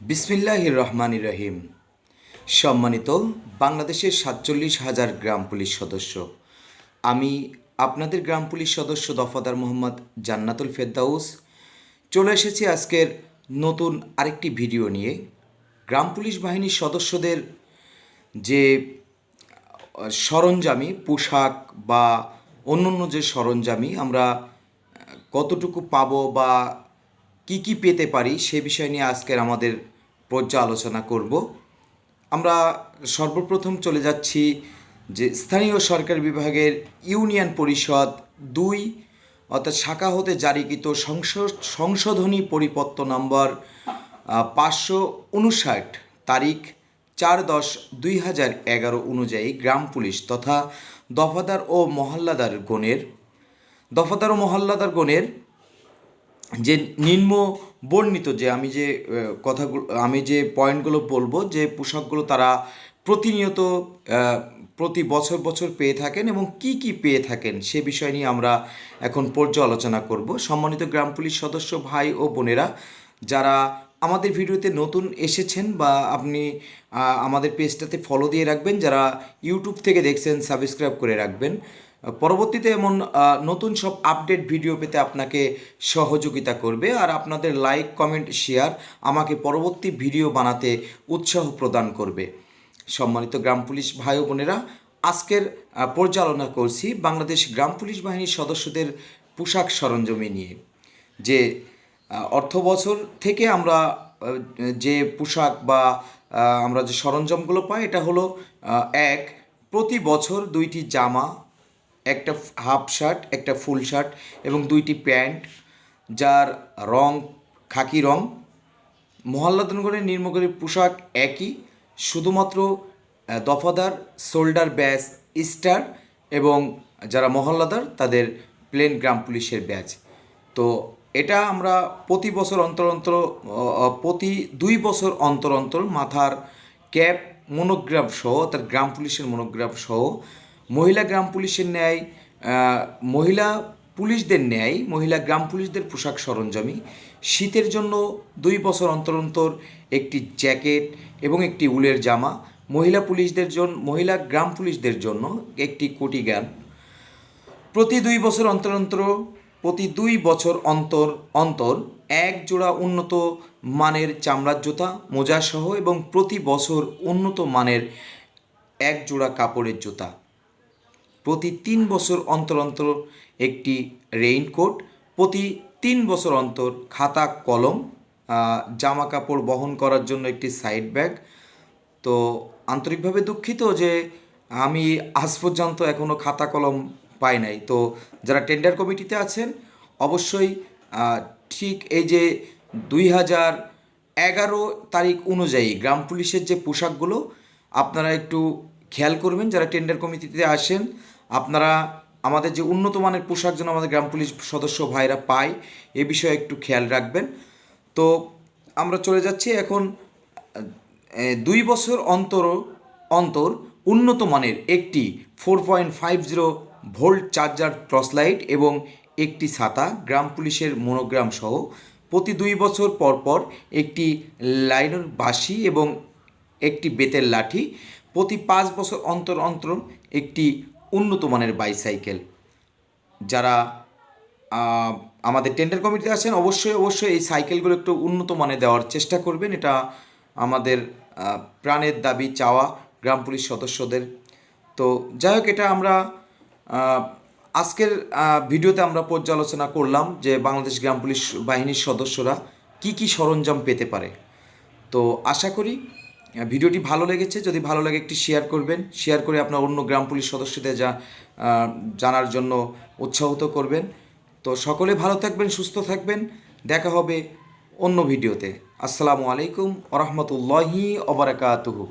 বিসমিল্লাহির রহমানির রহিম। সম্মানিত বাংলাদেশের ৪৭,০০০ গ্রাম পুলিশ সদস্য, আমি আপনাদের গ্রাম পুলিশ সদস্য দফাদার মোহাম্মদ জান্নাতুল ফেরদাউস চলে এসেছি আজকের নতুন আরেকটি ভিডিও নিয়ে। গ্রাম পুলিশ বাহিনীর সদস্যদের যে সরঞ্জামি, পোশাক বা অন্যান্য যে সরঞ্জামি আমরা কতটুকু পাবো বা কি কি পেতে পারি সে বিষয় নিয়ে আজকের আমাদের পর্যালোচনা করব। আমরা সর্বপ্রথম চলে যাচ্ছি যে স্থানীয় সরকার বিভাগের ইউনিয়ন পরিষদ ২ অর্থাৎ শাখা হতে জারিকৃত সংশোধনী পরিপত্র নম্বর ৫৫৯ তারিখ ৪/১০/২০১১ অনুযায়ী গ্রাম পুলিশ তথা দফাদার ও মহল্লাদারগণের যে নিম্ন বর্ণিত যে আমি যে পয়েন্টগুলো বলবো, যে পোশাকগুলো তারা প্রতিনিয়ত প্রতি বছর বছর পেয়ে থাকেন এবং কি কি পেয়ে থাকেন সে বিষয় নিয়ে আমরা এখন পর্যালোচনা করব। সম্মানিত গ্রাম পুলিশ সদস্য ভাই ও বোনেরা, যারা আমাদের ভিডিওতে নতুন এসেছেন বা আপনি আমাদের পেজটাতে ফলো দিয়ে রাখবেন, যারা ইউটিউব থেকে দেখছেন সাবস্ক্রাইব করে রাখবেন। পরবর্তীতে এমন নতুন সব আপডেট ভিডিও পেতে আপনাকে সহযোগিতা করবে, আর আপনাদের লাইক, কমেন্ট, শেয়ার আমাকে পরবর্তী ভিডিও বানাতে উৎসাহ প্রদান করবে। সম্মানিত গ্রাম পুলিশ ভাই ও বোনেরা, আজকের পর্যালোচনা করছি বাংলাদেশ গ্রাম পুলিশ বাহিনীর সদস্যদের পোশাক সরঞ্জাম নিয়ে। যে অর্থ বছর থেকে আমরা যে পোশাক বা আমরা যে সরঞ্জামগুলো পাই, এটা হলো প্রতি বছর ২টি জামা, একটা হাফ শার্ট, একটা ফুল শার্ট এবং 2টি প্যান্ট, যার রং খাকি রং। মহল্লাদারগণের নিম্নগামী পোশাক একই, শুধুমাত্র দফাদার শোল্ডার ব্যাজ স্টার এবং যারা মহল্লাদার তাদের প্লেন গ্রাম পুলিশের ব্যাজ। তো এটা আমরা প্রতি ২ বছর অন্তর অন্তর মাথার ক্যাপ মনোগ্রাফ সহ, তার গ্রাম পুলিশের মনোগ্রাফ সহ মহিলা গ্রাম পুলিশদের পোশাক সরঞ্জামি। শীতের জন্য 2 বছর অন্তর অন্তর একটি জ্যাকেট এবং একটি উলের জামা, মহিলা গ্রাম পুলিশদের জন্য একটি কোটি গান। প্রতি 2 বছর অন্তর অন্তর এক জোড়া উন্নত মানের চামড়ার জুতা, মোজা সহ এবং প্রতি বছর উন্নত মানের এক জোড়া কাপড়ের জুতা। প্রতি 3 বছর অন্তর অন্তর একটি রেইনকোট, প্রতি 3 বছর অন্তর খাতা কলম, জামা কাপড় বহন করার জন্য একটি সাইড ব্যাগ। তো আন্তরিকভাবে দুঃখিত যে আমি আজ পর্যন্ত এখনও খাতা কলম পাই নাই। তো যারা টেন্ডার কমিটিতে আছেন অবশ্যই ঠিক এই যে 2011 তারিখ অনুযায়ী গ্রাম পুলিশের যে পোশাকগুলো আপনারা একটু খেয়াল করবেন। যারা টেন্ডার কমিটিতে আসেন, আপনারা আমাদের যে উন্নত মানের পোশাক যেন আমাদের গ্রাম পুলিশ সদস্য ভাইরা পায় এ বিষয়ে একটু খেয়াল রাখবেন। তো আমরা চলে যাচ্ছি এখন 2 বছর অন্তর উন্নত মানের একটি 4.50 ভোল্ট চার্জার টর্চ লাইট এবং একটি ছাতা গ্রাম পুলিশের মনোগ্রাম সহ। প্রতি 2 বছর পর পর একটি লাইনের বাঁশি এবং একটি বেতের লাঠি। প্রতি 5 বছর অন্তর অন্তর একটি উন্নত মানের বাইসাইকেল। যারা আমাদের টেন্ডার কমিটিতে আছেন অবশ্যই এই সাইকেলগুলো একটু উন্নত মানের দেওয়ার চেষ্টা করবেন। এটা আমাদের প্রাণের দাবি চাওয়া গ্রাম পুলিশ সদস্যদের। তো যাই হোক, এটা আমরা আজকের ভিডিওতে আমরা পর্যালোচনা করলাম যে বাংলাদেশ গ্রাম পুলিশ বাহিনীর সদস্যরা কি কি সরঞ্জাম পেতে পারে। তো আশা করি ভিডিওটি ভালো লেগেছে। যদি ভালো লাগে একটি শেয়ার করবেন, শেয়ার করে আপনার অন্য গ্রাম পুলিশ সদস্যদের জানার জন্য উৎসাহিত করবেন। তো সকলে ভালো থাকবেন, সুস্থ থাকবেন। দেখা হবে অন্য ভিডিওতে। আসসালামু আলাইকুম ওয়া রাহমাতুল্লাহি ওয়া বারাকাতুহু।